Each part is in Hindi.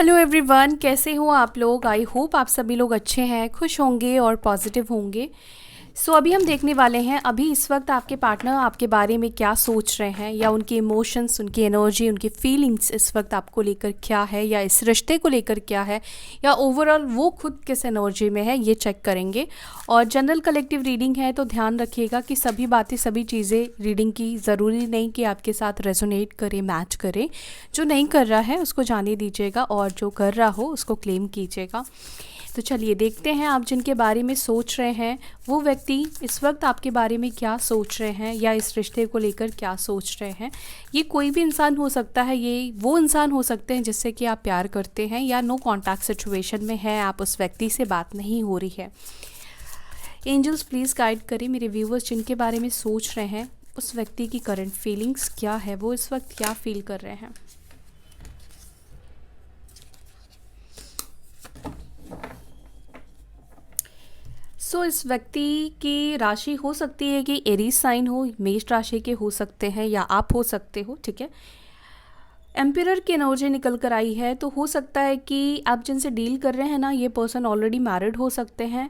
हेलो एवरीवन, कैसे हो आप लोग। आई होप आप सभी लोग अच्छे हैं, खुश होंगे और पॉजिटिव होंगे। अभी हम देखने वाले हैं अभी इस वक्त आपके पार्टनर आपके बारे में क्या सोच रहे हैं, या उनके इमोशंस, उनकी एनर्जी, उनकी फीलिंग्स इस वक्त आपको लेकर क्या है, या इस रिश्ते को लेकर क्या है, या ओवरऑल वो खुद किस एनर्जी में है, ये चेक करेंगे। और जनरल कलेक्टिव रीडिंग है, तो ध्यान रखिएगा कि सभी बातें, सभी चीज़ें रीडिंग की ज़रूरी नहीं कि आपके साथ रेजोनेट करे, मैच करे। जो नहीं कर रहा है उसको जाने दीजिएगा, और जो कर रहा हो उसको क्लेम कीजिएगा। तो चलिए देखते हैं आप जिनके बारे में सोच रहे हैं वो व्यक्ति इस वक्त आपके बारे में क्या सोच रहे हैं, या इस रिश्ते को लेकर क्या सोच रहे हैं। ये कोई भी इंसान हो सकता है, ये वो इंसान हो सकते हैं जिससे कि आप प्यार करते हैं, या नो कॉन्टैक्ट सिचुएशन में है, आप उस व्यक्ति से बात नहीं हो रही है। एंजल्स प्लीज़ गाइड करें मेरे व्यूवर्स जिनके बारे में सोच रहे हैं, उस व्यक्ति की करंट फीलिंग्स क्या है, वो इस वक्त क्या फील कर रहे हैं। इस व्यक्ति की राशि हो सकती है कि एरीज साइन हो, मेष राशि के हो सकते हैं, या आप हो सकते हो। ठीक है, एम्पिरर की एनर्जी निकल कर आई है, तो हो सकता है कि आप जिनसे डील कर रहे हैं ना, ये पर्सन ऑलरेडी मैरिड हो सकते हैं।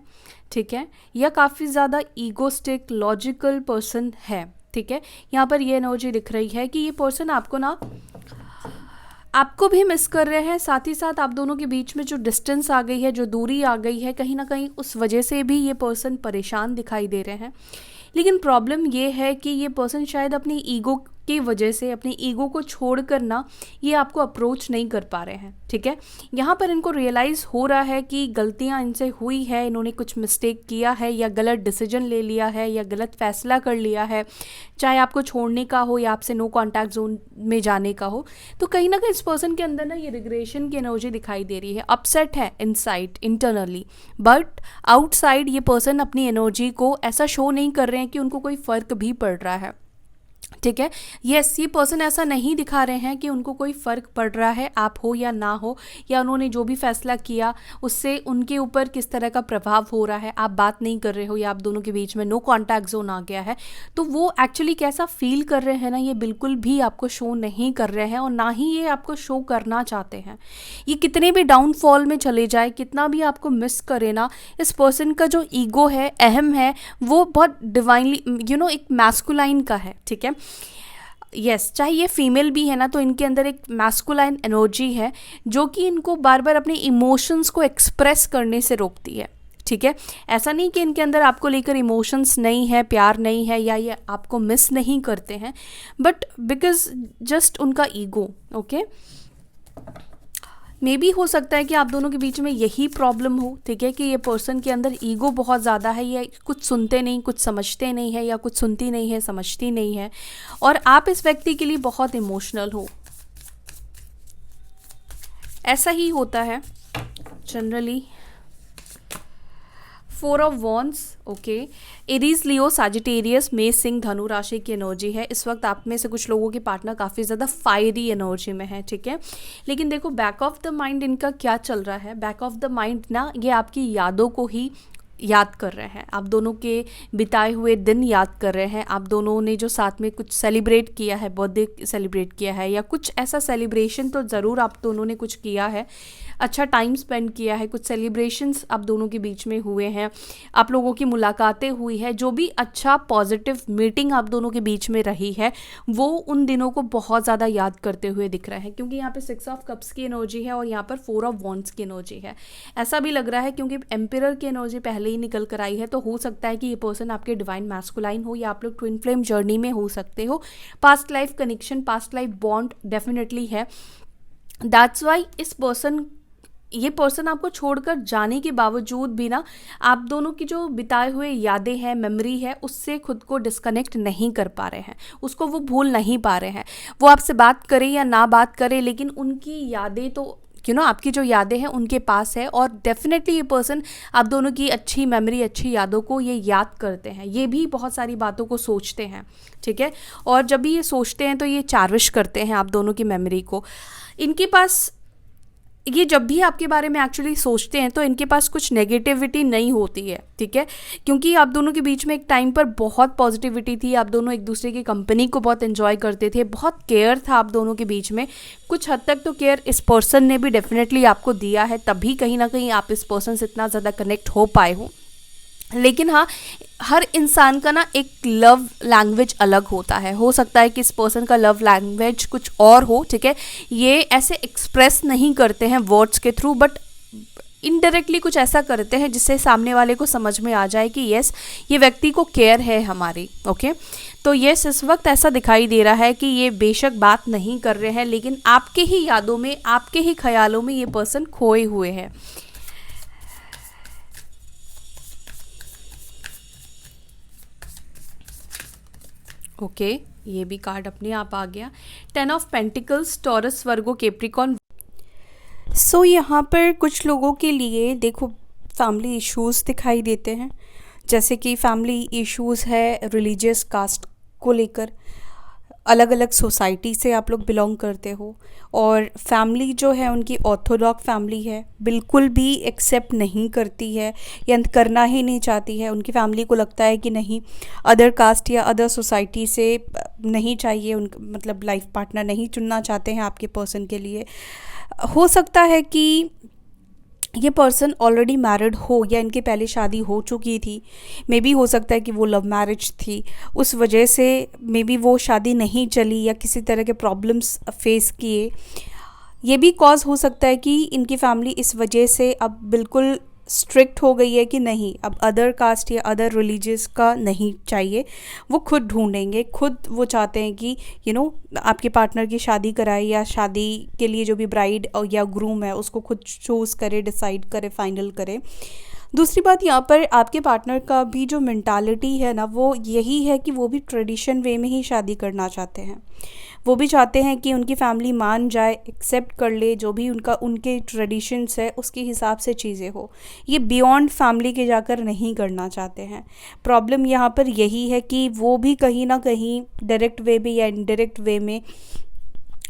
ठीक है, या काफ़ी ज़्यादा ईगोस्टिक, लॉजिकल पर्सन है। ठीक है, यहाँ पर ये एनर्जी दिख रही है कि ये पर्सन आपको भी मिस कर रहे हैं, साथ ही साथ आप दोनों के बीच में जो डिस्टेंस आ गई है, जो दूरी आ गई है, कहीं ना कहीं उस वजह से भी ये पर्सन परेशान दिखाई दे रहे हैं। लेकिन प्रॉब्लम ये है कि ये पर्सन शायद अपनी ईगो की वजह से, अपनी ईगो को छोड़कर ना, ये आपको अप्रोच नहीं कर पा रहे हैं। ठीक है, यहाँ पर इनको रियलाइज़ हो रहा है कि गलतियाँ इनसे हुई है, इन्होंने कुछ मिस्टेक किया है, या गलत डिसीजन ले लिया है, या गलत फैसला कर लिया है, चाहे आपको छोड़ने का हो या आपसे नो कॉन्टैक्ट जोन में जाने का हो। तो कहीं ना कहीं इस पर्सन के अंदर ना ये रिग्रेशन की एनर्जी दिखाई दे रही है, अपसेट है इनसाइड, इंटरनली, बट आउटसाइड ये पर्सन अपनी एनर्जी को ऐसा शो नहीं कर रहे हैं कि उनको कोई फ़र्क भी पड़ रहा है। ठीक है, यस, ये पर्सन ऐसा नहीं दिखा रहे हैं कि उनको कोई फ़र्क पड़ रहा है, आप हो या ना हो, या उन्होंने जो भी फैसला किया उससे उनके ऊपर किस तरह का प्रभाव हो रहा है, आप बात नहीं कर रहे हो, या आप दोनों के बीच में नो कॉन्टैक्ट जोन आ गया है। तो वो एक्चुअली कैसा फील कर रहे हैं ना, ये बिल्कुल भी आपको शो नहीं कर रहे हैं, और ना ही ये आपको शो करना चाहते हैं। ये कितने भी डाउनफॉल में चले जाए, कितना भी आपको मिस करे ना, इस पर्सन का जो ईगो है, अहम है, वो बहुत डिवाइनली एक मैस्कुलाइन का है। ठीक है, यस, चाहे ये फीमेल भी है ना, तो इनके अंदर एक मैस्कुलाइन एनर्जी है जो कि इनको बार बार अपने इमोशंस को एक्सप्रेस करने से रोकती है। ठीक है, ऐसा नहीं कि इनके अंदर आपको लेकर इमोशंस नहीं है, प्यार नहीं है, या ये आपको मिस नहीं करते हैं, बट बिकॉज जस्ट उनका ईगो। ओके, मे बी हो सकता है कि आप दोनों के बीच में यही प्रॉब्लम हो। ठीक है, कि ये पर्सन के अंदर ईगो बहुत ज़्यादा है, ये कुछ सुनते नहीं, कुछ समझते नहीं है, या कुछ सुनती नहीं है, समझती नहीं है, और आप इस व्यक्ति के लिए बहुत इमोशनल हो। ऐसा ही होता है generally. 4 of wands, okay, Aries, Leo, Sagittarius, मेष, सिंह, धनु राशि की एनर्जी है। इस वक्त आप में से कुछ लोगों के पार्टनर काफ़ी ज़्यादा फायरी एनर्जी में है। ठीक है, लेकिन देखो बैक ऑफ द माइंड इनका क्या चल रहा है। बैक ऑफ द माइंड ना, ये आपकी यादों को ही याद कर रहे हैं, आप दोनों के बिताए हुए दिन याद कर रहे हैं, आप दोनों ने जो साथ में कुछ सेलिब्रेट किया है, बर्थडे सेलिब्रेट किया है, या कुछ ऐसा सेलिब्रेशन तो ज़रूर आप दोनों ने कुछ किया है, अच्छा टाइम स्पेंड किया है, कुछ सेलिब्रेशंस आप दोनों के बीच में हुए हैं, आप लोगों की मुलाकातें हुई है, जो भी अच्छा पॉजिटिव मीटिंग आप दोनों के बीच में रही है, वो उन दिनों को बहुत ज़्यादा याद करते हुए दिख रहा है। क्योंकि यहाँ पे 6 ऑफ कप्स की एनर्जी है, और यहाँ पर 4 ऑफ वॉन्ड्स की एनर्जी है। ऐसा भी लग रहा है क्योंकि एम्पिरर की एनर्जी पहले ही निकल कर आई है, तो हो सकता है कि ये पर्सन आपके डिवाइन मैस्कुलाइन हो, या आप लोग ट्विन फ्लेम जर्नी में हो सकते हो। Past life connection, past life bond definitely है। दैट्स वाई ये पर्सन आपको छोड़कर जाने के बावजूद भी ना, आप दोनों की जो बिताए हुए यादें हैं, मेमोरी है, उससे खुद को डिस्कनेक्ट नहीं कर पा रहे हैं, उसको वो भूल नहीं पा रहे हैं। वो आपसे बात करें या ना बात करें, लेकिन उनकी यादें तो आपकी जो यादें हैं उनके पास है, और डेफिनेटली ये पर्सन आप दोनों की अच्छी मेमोरी, अच्छी यादों को ये याद करते हैं, ये भी बहुत सारी बातों को सोचते हैं। ठीक है, और जब भी ये सोचते हैं तो ये चारविश करते हैं आप दोनों की मेमोरी को। इनके पास ये जब भी आपके बारे में एक्चुअली सोचते हैं तो इनके पास कुछ नेगेटिविटी नहीं होती है, ठीक है, क्योंकि आप दोनों के बीच में एक टाइम पर बहुत पॉजिटिविटी थी, आप दोनों एक दूसरे की कंपनी को बहुत एंजॉय करते थे, बहुत केयर था आप दोनों के बीच में। कुछ हद तक तो केयर इस पर्सन ने भी डेफिनेटली आपको दिया है, तभी कहीं ना कहीं आप इस पर्सन से इतना ज़्यादा कनेक्ट हो पाए हो। लेकिन हाँ, हर इंसान का ना एक लव लैंग्वेज अलग होता है, हो सकता है कि इस पर्सन का लव लैंग्वेज कुछ और हो, ठीक है, ये ऐसे एक्सप्रेस नहीं करते हैं वर्ड्स के थ्रू, बट इनडायरेक्टली कुछ ऐसा करते हैं जिससे सामने वाले को समझ में आ जाए कि यस, ये व्यक्ति को केयर है हमारी। ओके, तो यस, इस वक्त ऐसा दिखाई दे रहा है कि ये बेशक बात नहीं कर रहे हैं, लेकिन आपके ही यादों में, आपके ही ख्यालों में ये पर्सन खोए हुए हैं। ओके, ये भी कार्ड अपने आप आ गया, 10 of pentacles, Taurus, Virgo, Capricorn. So यहाँ पर कुछ लोगों के लिए देखो फैमिली इश्यूज़ दिखाई देते हैं, जैसे कि फैमिली इश्यूज़ है रिलीजियस कास्ट को लेकर, अलग अलग सोसाइटी से आप लोग बिलोंग करते हो, और फैमिली जो है उनकी ऑर्थोडॉक्स फैमिली है, बिल्कुल भी एक्सेप्ट नहीं करती है या करना ही नहीं चाहती है। उनकी फैमिली को लगता है कि नहीं, अदर कास्ट या अदर सोसाइटी से नहीं चाहिए, उन मतलब लाइफ पार्टनर नहीं चुनना चाहते हैं आपके पर्सन के लिए। हो सकता है कि ये पर्सन ऑलरेडी मैरिड हो या इनकी पहले शादी हो चुकी थी, मे बी हो सकता है कि वो लव मैरिज थी, उस वजह से मे बी वो शादी नहीं चली या किसी तरह के प्रॉब्लम्स फेस किए। ये भी कॉज हो सकता है कि इनकी फैमिली इस वजह से अब बिल्कुल स्ट्रिक्ट हो गई है कि नहीं, अब अदर कास्ट या अदर रिलीजियस का नहीं चाहिए, वो खुद ढूंढेंगे, खुद वो चाहते हैं कि आपके पार्टनर की शादी कराए या शादी के लिए जो भी ब्राइड या ग्रूम है उसको खुद चूज़ करे, डिसाइड करे, फाइनल करे। दूसरी बात, यहाँ पर आपके पार्टनर का भी जो मेंटालिटी है ना, वो यही है कि वो भी ट्रेडिशन वे में ही शादी करना चाहते हैं। वो भी चाहते हैं कि उनकी फैमिली मान जाए, एक्सेप्ट कर ले, जो भी उनके ट्रेडिशंस है उसके हिसाब से चीज़ें हो। ये बियॉन्ड फैमिली के जाकर नहीं करना चाहते हैं। प्रॉब्लम यहाँ पर यही है कि वो भी कहीं ना कहीं डायरेक्ट वे में या इनडायरेक्ट वे में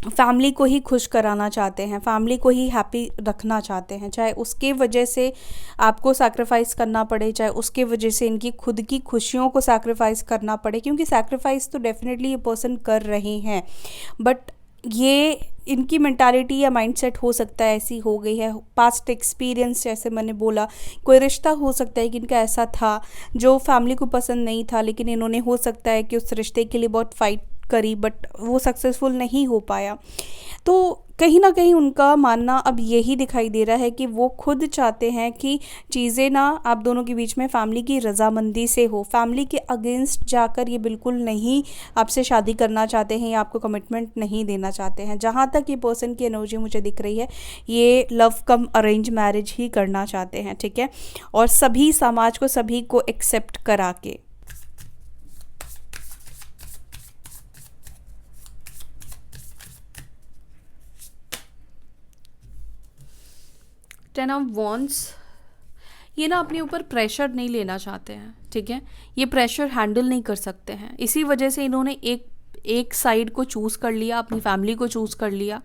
फैमिली को ही खुश कराना चाहते हैं, फैमिली को ही हैप्पी रखना चाहते हैं, चाहे उसके वजह से आपको सैक्रिफाइस करना पड़े, चाहे उसके वजह से इनकी खुद की खुशियों को सैक्रिफाइस करना पड़े, क्योंकि सैक्रिफाइस तो डेफिनेटली ये पर्सन कर रहे हैं, बट ये इनकी मेंटालिटी या माइंडसेट हो सकता है ऐसी हो गई है। पास्ट एक्सपीरियंस, जैसे मैंने बोला, कोई रिश्ता हो सकता है कि इनका ऐसा था जो फैमिली को पसंद नहीं था, लेकिन इन्होंने हो सकता है कि उस रिश्ते के लिए बहुत फाइट करी, बट वो सक्सेसफुल नहीं हो पाया। तो कहीं ना कहीं उनका मानना अब यही दिखाई दे रहा है कि वो खुद चाहते हैं कि चीज़ें ना आप दोनों के बीच में फैमिली की रजामंदी से हो, फैमिली के अगेंस्ट जाकर ये बिल्कुल नहीं आपसे शादी करना चाहते हैं या आपको कमिटमेंट नहीं देना चाहते हैं। जहाँ तक ये पर्सन की एनर्जी मुझे दिख रही है, ये लव कम अरेंज मैरिज ही करना चाहते हैं, ठीक है, और सभी समाज को, सभी को एक्सेप्ट करा के। टेन ऑफ वॉन्ड्स, ये ना अपने ऊपर प्रेशर नहीं लेना चाहते हैं, ठीक है, ये प्रेशर हैंडल नहीं कर सकते हैं, इसी वजह से इन्होंने एक साइड को चूज़ कर लिया, अपनी फैमिली को चूज़ कर लिया,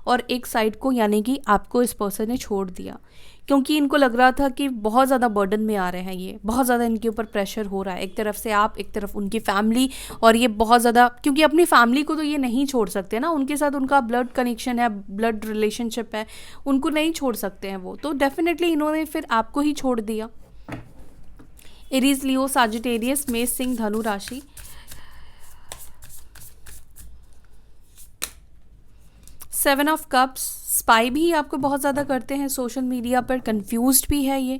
और एक साइड को यानी कि आपको इस पर्सन ने छोड़ दिया, क्योंकि इनको लग रहा था कि बहुत ज़्यादा बर्डन में आ रहे हैं, ये बहुत ज़्यादा इनके ऊपर प्रेशर हो रहा है, एक तरफ से आप, एक तरफ उनकी फैमिली, और ये बहुत ज़्यादा, क्योंकि अपनी फैमिली को तो ये नहीं छोड़ सकते ना, उनके साथ उनका ब्लड कनेक्शन है, ब्लड रिलेशनशिप है, उनको नहीं छोड़ सकते हैं वो, तो डेफिनेटली इन्होंने फिर आपको ही छोड़ दिया। एरीज, लियो, साजिटेरियस, मेष, सिंह, धनु राशि। सेवन ऑफ कप्स, स्पाई भी आपको बहुत ज़्यादा करते हैं सोशल मीडिया पर, कंफ्यूज्ड भी है ये।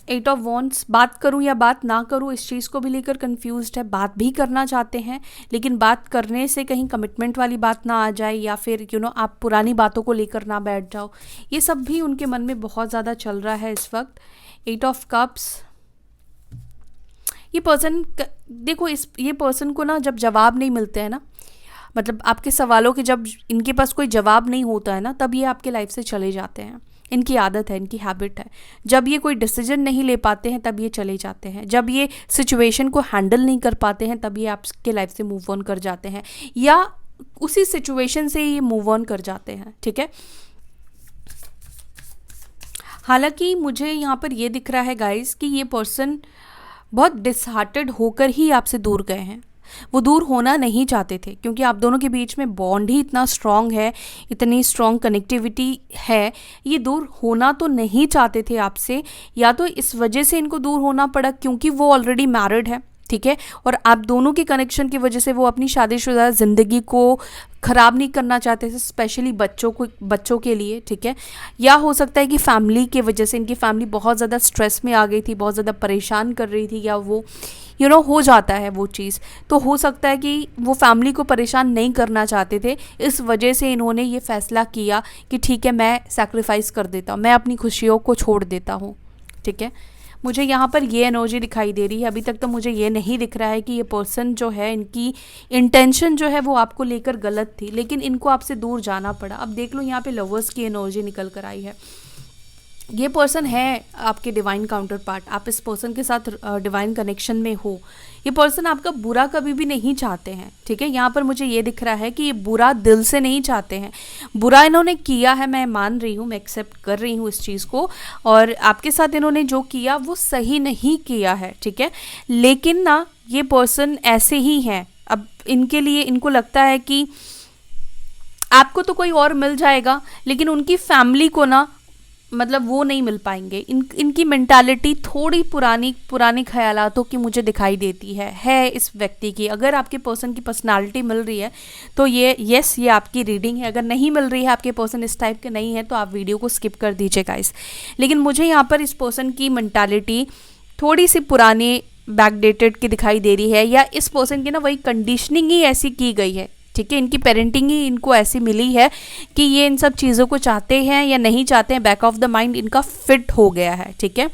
एट ऑफ वॉन्ड्स, बात करूं या बात ना करूं इस चीज़ को भी लेकर कंफ्यूज्ड है, बात भी करना चाहते हैं, लेकिन बात करने से कहीं कमिटमेंट वाली बात ना आ जाए, या फिर आप पुरानी बातों को लेकर ना बैठ जाओ, ये सब भी उनके मन में बहुत ज़्यादा चल रहा है इस वक्त। एट ऑफ कप्स, ये पर्सन देखो, ये पर्सन को ना जब जवाब नहीं मिलते हैं ना, मतलब आपके सवालों के जब इनके पास कोई जवाब नहीं होता है ना, तब ये आपके लाइफ से चले जाते हैं। इनकी आदत है, इनकी हैबिट है, जब ये कोई डिसीजन नहीं ले पाते हैं तब ये चले जाते हैं, जब ये सिचुएशन को हैंडल नहीं कर पाते हैं तब ये आपके लाइफ से मूव ऑन कर जाते हैं, या उसी सिचुएशन से ये मूव ऑन कर जाते हैं, ठीक है। हालांकि मुझे यहाँ पर ये दिख रहा है गाइस कि ये पर्सन बहुत डिसहार्टेड होकर ही आपसे दूर गए हैं। वो दूर होना नहीं चाहते थे क्योंकि आप दोनों के बीच में बॉन्ड ही इतना स्ट्रांग है, इतनी स्ट्रांग कनेक्टिविटी है। ये दूर होना तो नहीं चाहते थे आपसे, या तो इस वजह से इनको दूर होना पड़ा क्योंकि वो ऑलरेडी मैरिड है, ठीक है, और आप दोनों के कनेक्शन की वजह से वो अपनी शादीशुदा ज़िंदगी को ख़राब नहीं करना चाहते थे, स्पेशली बच्चों के लिए, ठीक है। या हो सकता है कि फैमिली के वजह से इनकी फैमिली बहुत ज़्यादा स्ट्रेस में आ गई थी, बहुत ज़्यादा परेशान कर रही थी, या वो हो जाता है वो चीज़। तो हो सकता है कि वो फैमिली को परेशान नहीं करना चाहते थे, इस वजह से इन्होंने ये फ़ैसला किया कि ठीक है, मैं सैक्रिफाइस कर देता हूँ, मैं अपनी खुशियों को छोड़ देता हूँ, ठीक है। मुझे यहाँ पर ये एनर्जी दिखाई दे रही है। अभी तक तो मुझे ये नहीं दिख रहा है कि ये पर्सन जो है, इनकी इंटेंशन जो है वो आपको लेकर गलत थी, लेकिन इनको आपसे दूर जाना पड़ा। अब देख लो, यहाँ पे लवर्स की एनर्जी निकल कर आई है। ये पर्सन है आपके डिवाइन काउंटर पार्ट, आप इस पर्सन के साथ डिवाइन कनेक्शन में हो। ये पर्सन आपका बुरा कभी भी नहीं चाहते हैं, ठीक है। यहाँ पर मुझे ये दिख रहा है कि ये बुरा दिल से नहीं चाहते हैं। बुरा इन्होंने किया है, मैं मान रही हूँ, मैं एक्सेप्ट कर रही हूँ इस चीज़ को, और आपके साथ इन्होंने जो किया वो सही नहीं किया है, ठीक है। लेकिन ना, ये पर्सन ऐसे ही हैं। अब इनके लिए, इनको लगता है कि आपको तो कोई और मिल जाएगा, लेकिन उनकी फैमिली को ना, मतलब वो नहीं मिल पाएंगे। इनकी मेंटालिटी थोड़ी पुरानी ख्यालातों की मुझे दिखाई देती है इस व्यक्ति की। अगर आपके पर्सन की पर्सनालिटी मिल रही है तो ये आपकी रीडिंग है। अगर नहीं मिल रही है, आपके पर्सन इस टाइप के नहीं है, तो आप वीडियो को स्किप कर दीजिए गाइस। लेकिन मुझे यहाँ पर इस पर्सन की मेंटालिटी थोड़ी सी पुरानी बैकडेटेड की दिखाई दे रही है, या इस पर्सन की ना वही कंडीशनिंग ही ऐसी की गई है, ठीक है। इनकी पेरेंटिंग ही इनको ऐसी मिली है कि ये इन सब चीज़ों को चाहते हैं या नहीं चाहते हैं, बैक ऑफ द माइंड इनका फिट हो गया है, ठीक है।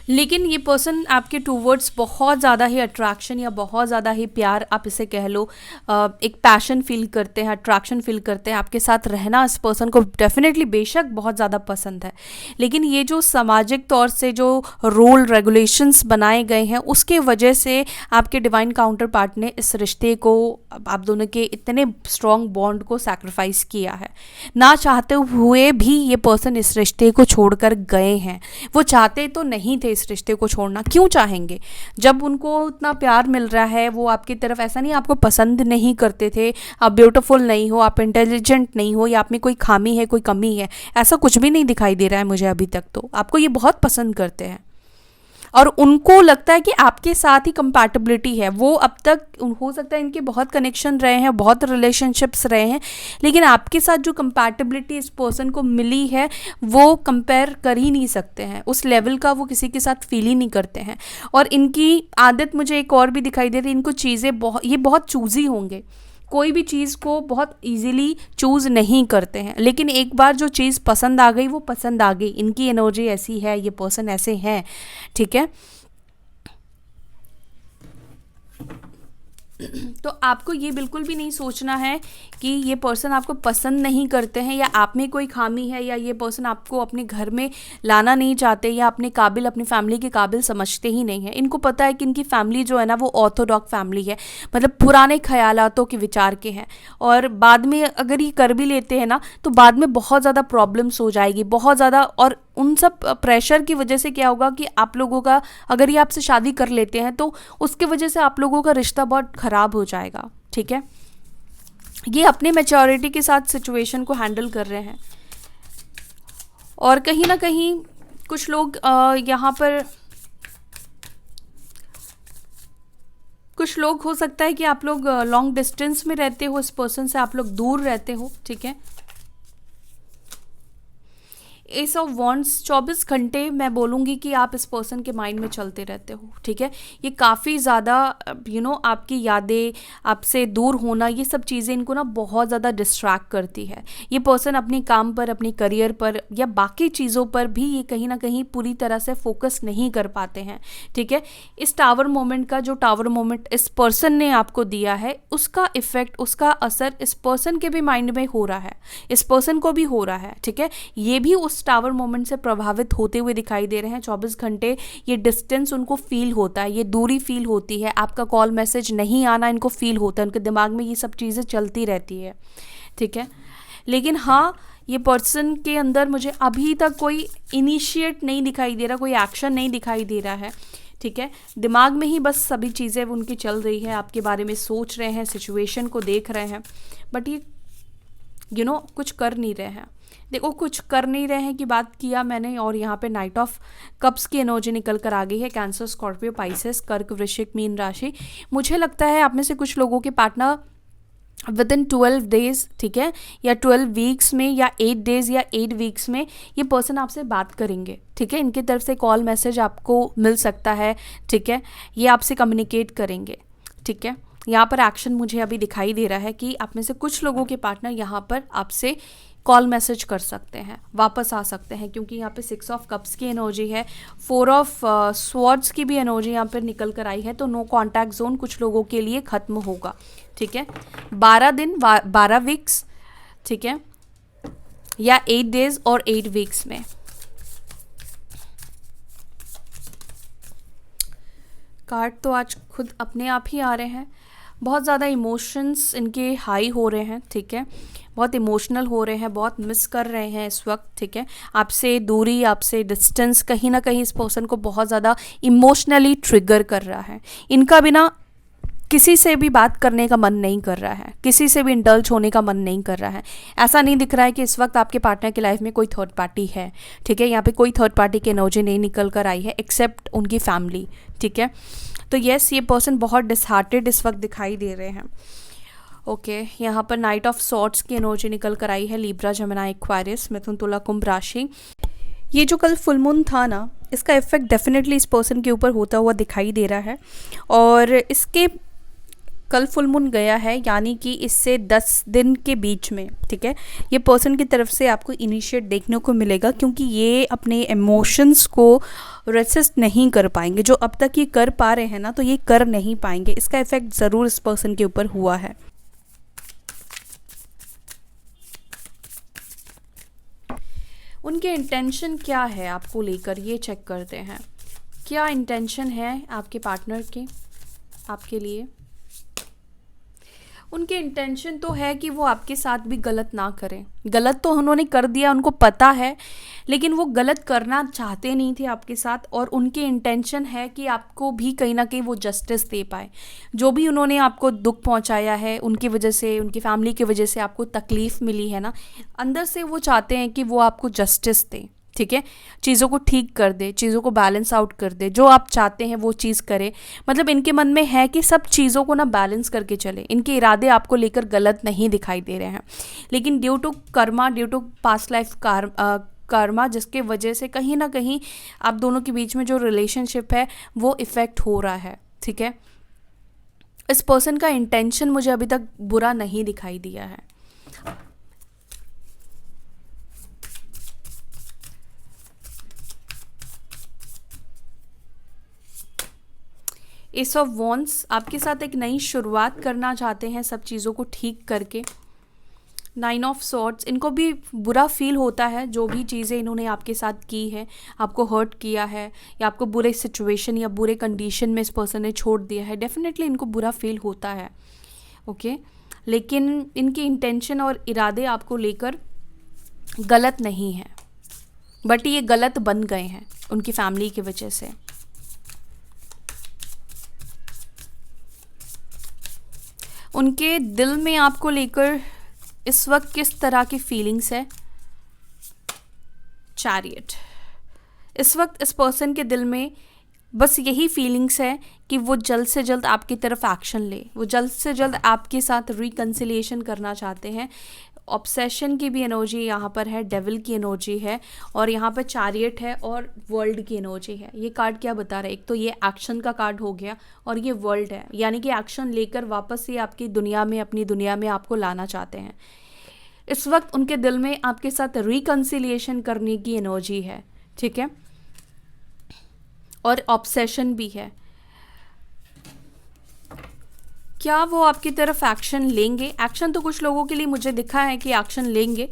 लेकिन ये पर्सन आपके टूवर्ड्स बहुत ज़्यादा ही अट्रैक्शन या बहुत ज़्यादा ही प्यार, आप इसे कह लो, एक पैशन फील करते हैं, अट्रैक्शन फील करते हैं। आपके साथ रहना इस पर्सन को डेफिनेटली बेशक बहुत ज़्यादा पसंद है, लेकिन ये जो सामाजिक तौर से जो रूल रेगुलेशंस बनाए गए हैं, उसके वजह से आपके डिवाइन काउंटर पार्ट ने इस रिश्ते को, आप दोनों के इतने स्ट्रॉन्ग बॉन्ड को सैक्रिफाइस किया है। ना चाहते हुए भी ये पर्सन इस रिश्ते को छोड़कर गए हैं। वो चाहते तो नहीं थे इस रिश्ते को छोड़ना, क्यों चाहेंगे जब उनको उतना प्यार मिल रहा है। वो आपकी तरफ, ऐसा नहीं आपको पसंद नहीं करते थे, आप ब्यूटीफुल नहीं हो, आप इंटेलिजेंट नहीं हो, या आप में कोई खामी है, कोई कमी है, ऐसा कुछ भी नहीं दिखाई दे रहा है मुझे अभी तक। तो आपको ये बहुत पसंद करते हैं और उनको लगता है कि आपके साथ ही कंपैटिबिलिटी है। वो अब तक, हो सकता है इनके बहुत कनेक्शन रहे हैं, बहुत रिलेशनशिप्स रहे हैं, लेकिन आपके साथ जो कंपैटिबिलिटी इस पर्सन को मिली है वो कंपेयर कर ही नहीं सकते हैं। उस लेवल का वो किसी के साथ फील ही नहीं करते हैं। और इनकी आदत मुझे एक और भी दिखाई दे रही है, इनको चीज़ें ये बहुत चूज़ी होंगे, कोई भी चीज़ को बहुत इजीली चूज़ नहीं करते हैं। लेकिन एक बार जो चीज़ पसंद आ गई वो पसंद आ गई। इनकी एनर्जी ऐसी है, ये पर्सन ऐसे हैं, ठीक है। तो आपको ये बिल्कुल भी नहीं सोचना है कि ये पर्सन आपको पसंद नहीं करते हैं, या आप में कोई खामी है, या ये पर्सन आपको अपने घर में लाना नहीं चाहते, या अपने काबिल, अपनी फैमिली के काबिल समझते ही नहीं है। इनको पता है कि इनकी फैमिली जो है ना वो ऑर्थोडॉक्स फैमिली है, मतलब पुराने ख्यालातों के विचार के हैं। और बाद में अगर ये कर भी लेते हैं ना, तो बाद में बहुत ज़्यादा प्रॉब्लम्स हो जाएगी, बहुत ज़्यादा। और उन सब प्रेशर की वजह से क्या होगा कि आप लोगों का, अगर ये आपसे शादी कर लेते हैं तो उसके वजह से आप लोगों का रिश्ता बहुत ख़राब हो जाएगा, ठीक है। ये अपने मैच्योरिटी के साथ सिचुएशन को हैंडल कर रहे हैं। और कहीं ना कहीं कुछ लोग यहाँ पर, कुछ लोग हो सकता है कि आप लोग लॉन्ग डिस्टेंस में रहते हो, इस पर्सन से आप लोग दूर रहते हो, ठीक है। एस ऑफ वॉन्ड्स, 24 घंटे मैं बोलूँगी कि आप इस पर्सन के माइंड में चलते रहते हो, ठीक है। ये काफ़ी ज़्यादा आपकी यादें, आपसे दूर होना, ये सब चीज़ें इनको ना बहुत ज़्यादा डिस्ट्रैक्ट करती है। ये पर्सन अपने काम पर, अपनी करियर पर या बाकी चीज़ों पर भी ये कहीं ना कहीं पूरी तरह से फोकस नहीं कर पाते हैं, ठीक है। इस टावर मोमेंट का, जो टावर मोमेंट इस पर्सन ने आपको दिया है, उसका इफेक्ट, उसका असर इस पर्सन के भी माइंड में हो रहा है, इस पर्सन को भी हो रहा है, ठीक है। ये भी उस टावर मोमेंट से प्रभावित होते हुए दिखाई दे रहे हैं। 24 घंटे ये डिस्टेंस उनको फील होता है, ये दूरी फील होती है, आपका कॉल मैसेज नहीं आना इनको फील होता है, उनके दिमाग में ये सब चीज़ें चलती रहती है, ठीक है। लेकिन हाँ, ये पर्सन के अंदर मुझे अभी तक कोई इनिशिएट नहीं दिखाई दे रहा, कोई एक्शन नहीं दिखाई दे रहा है, ठीक है। दिमाग में ही बस सभी चीज़ें उनकी चल रही है, आपके बारे में सोच रहे हैं, सिचुएशन को देख रहे हैं, बट ये कुछ कर नहीं रहे हैं। देखो, कुछ कर नहीं रहे हैं की बात किया मैंने, और यहाँ पे नाइट ऑफ कप्स की एनर्जी निकल कर आ गई है। कैंसर, स्कॉर्पियो, पाइसेस, कर्क, वृश्चिक, मीन राशि। मुझे लगता है आप में से कुछ लोगों के पार्टनर विद इन 12 डेज, ठीक है, या 12 वीक्स में, या 8 डेज या 8 वीक्स में ये पर्सन आपसे बात करेंगे, ठीक है। इनकी तरफ से कॉल मैसेज आपको मिल सकता है, ठीक है। ये आपसे कम्युनिकेट करेंगे, ठीक है। यहाँ पर एक्शन मुझे अभी दिखाई दे रहा है कि आप में से कुछ लोगों के पार्टनर यहाँ पर आपसे कॉल मैसेज कर सकते हैं, वापस आ सकते हैं, क्योंकि यहाँ पे 6 ऑफ कप्स की एनर्जी है, 4 ऑफ स्वॉर्ड्स की भी एनर्जी यहाँ पर निकल कर आई है। तो नो कॉन्टैक्ट जोन कुछ लोगों के लिए ख़त्म होगा, ठीक है। 12 दिन, 12 वीक्स, ठीक है, या 8 डेज और 8 वीक्स में। कार्ड तो आज खुद अपने आप ही आ रहे हैं। बहुत ज़्यादा इमोशंस इनके हाई हो रहे हैं, ठीक है, बहुत इमोशनल हो रहे हैं, बहुत मिस कर रहे हैं इस वक्त, ठीक है। आपसे दूरी, आपसे डिस्टेंस कहीं ना कहीं इस पर्सन को बहुत ज़्यादा इमोशनली ट्रिगर कर रहा है। इनका बिना किसी से भी बात करने का मन नहीं कर रहा है, किसी से भी इंडल्ज होने का मन नहीं कर रहा है। ऐसा नहीं दिख रहा है कि इस वक्त आपके पार्टनर की लाइफ में कोई थर्ड पार्टी है, ठीक है। यहाँ पे कोई थर्ड पार्टी की एनर्जी नहीं निकल कर आई है एक्सेप्ट उनकी फैमिली, ठीक है। तो यस, ये पर्सन बहुत डिसहार्टेड इस वक्त दिखाई दे रहे हैं। ओके, यहाँ पर नाइट ऑफ सॉर्ट्स की एनर्जी निकल कर आई है। लिब्रा, जमिनी, एक्वेरियस, मिथुन, तुला, कुंभ राशि। ये जो कल फुल मून था ना, इसका इफेक्ट डेफिनेटली इस पर्सन के ऊपर होता हुआ दिखाई दे रहा है। और इसके कल फुल मून गया है, यानी कि इससे 10 दिन के बीच में, ठीक है, ये पर्सन की तरफ से आपको इनिशिएट देखने को मिलेगा, क्योंकि ये अपने इमोशंस को रेसिस्ट नहीं कर पाएंगे। जो अब तक ये कर पा रहे हैं ना, तो ये कर नहीं पाएंगे। इसका इफेक्ट ज़रूर इस पर्सन के ऊपर हुआ है। उनके इंटेंशन क्या है आपको लेकर, ये चेक करते हैं। क्या इंटेंशन है आपके पार्टनर के आपके लिए? उनके इंटेंशन तो है कि वो आपके साथ भी गलत ना करें। गलत तो उन्होंने कर दिया, उनको पता है, लेकिन वो गलत करना चाहते नहीं थे आपके साथ। और उनके इंटेंशन है कि आपको भी कहीं ना कहीं वो जस्टिस दे पाए। जो भी उन्होंने आपको दुख पहुंचाया है, उनकी वजह से, उनकी फैमिली की वजह से आपको तकलीफ़ मिली है ना, अंदर से वो चाहते हैं कि वो आपको जस्टिस दे, ठीक है, चीज़ों को ठीक कर दे, चीज़ों को बैलेंस आउट कर दे। जो आप चाहते हैं वो चीज़ करे। मतलब इनके मन में है कि सब चीज़ों को ना बैलेंस करके चले। इनके इरादे आपको लेकर गलत नहीं दिखाई दे रहे हैं, लेकिन due to karma, due to past life karma, जिसके वजह से कहीं ना कहीं आप दोनों के बीच में जो रिलेशनशिप है वो इफ़ेक्ट हो रहा है, ठीक है। इस पर्सन का इंटेंशन मुझे अभी तक बुरा नहीं दिखाई दिया है। एस ऑफ वॉन्ड्स, आपके साथ एक नई शुरुआत करना चाहते हैं सब चीज़ों को ठीक करके। 9 ऑफ सॉर्ड्स, इनको भी बुरा फील होता है जो भी चीज़ें इन्होंने आपके साथ की है, आपको हर्ट किया है, या आपको बुरे सिचुएशन या बुरे कंडीशन में इस पर्सन ने छोड़ दिया है। डेफिनेटली इनको बुरा फील होता है, ओके। लेकिन इनकी इंटेंशन और इरादे आपको लेकर गलत नहीं है, बट ये गलत बन गए हैं उनकी फैमिली की वजह से। उनके दिल में आपको लेकर इस वक्त किस तरह की फीलिंग्स है? चैरियट, इस वक्त इस पर्सन के दिल में बस यही फीलिंग्स है कि वो जल्द से जल्द आपकी तरफ एक्शन ले, वो जल्द से जल्द आपके साथ रिकन्सिलिएशन करना चाहते हैं। ऑब्सेशन की भी एनर्जी यहाँ पर है, डेविल की एनर्जी है, और यहाँ पर चैरियट है और वर्ल्ड की एनर्जी है। ये कार्ड क्या बता रहा है? एक तो ये एक्शन का कार्ड हो गया, और ये वर्ल्ड है, यानी कि एक्शन लेकर वापस से आपकी दुनिया में, अपनी दुनिया में आपको लाना चाहते हैं। इस वक्त उनके दिल में आपके साथ रिकन्सिलिएशन करने की एनर्जी है, ठीक है, और ऑब्सेशन भी है। क्या वो आपकी तरफ एक्शन लेंगे? एक्शन तो कुछ लोगों के लिए मुझे दिखा है कि एक्शन लेंगे,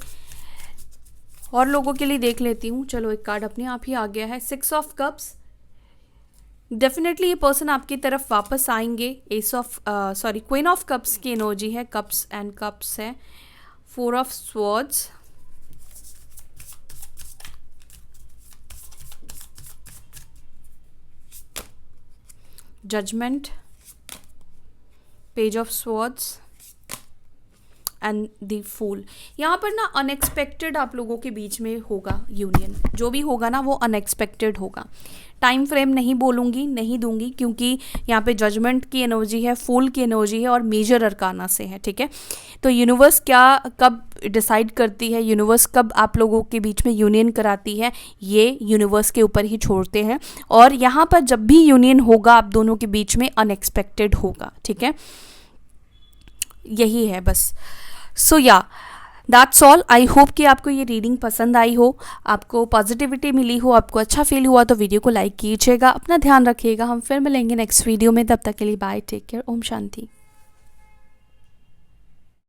और लोगों के लिए देख लेती हूँ। चलो, एक कार्ड अपने आप ही आ गया है, 6 ऑफ कप्स। डेफिनेटली ये पर्सन आपकी तरफ वापस आएंगे। क्वीन ऑफ कप्स की एनर्जी है, कप्स एंड कप्स है। 4 of Swords, Judgement, Page of Swords and the Fool. यहाँ पर ना अनएक्सपेक्टेड आप लोगों के बीच में होगा यूनियन, जो भी होगा ना वो अनएक्सपेक्टेड होगा। टाइम फ्रेम नहीं बोलूँगी, नहीं दूंगी, क्योंकि यहाँ पे जजमेंट की एनर्जी है, फूल की एनर्जी है और मेजर अरकाना से है, ठीक है। तो यूनिवर्स क्या कब डिसाइड करती है, यूनिवर्स कब आप लोगों के बीच में यूनियन कराती है, ये यूनिवर्स के ऊपर ही छोड़ते हैं। और यहाँ पर जब भी यूनियन होगा आप दोनों के बीच में अनएक्सपेक्टेड होगा, ठीक है। यही है बस। सो या दैट्स ऑल। आई होप कि आपको ये रीडिंग पसंद आई हो, आपको पॉजिटिविटी मिली हो, आपको अच्छा फील हुआ तो वीडियो को लाइक कीजिएगा। अपना ध्यान रखिएगा, हम फिर मिलेंगे नेक्स्ट वीडियो में। तब तक के लिए bye, take care, Om Shanti.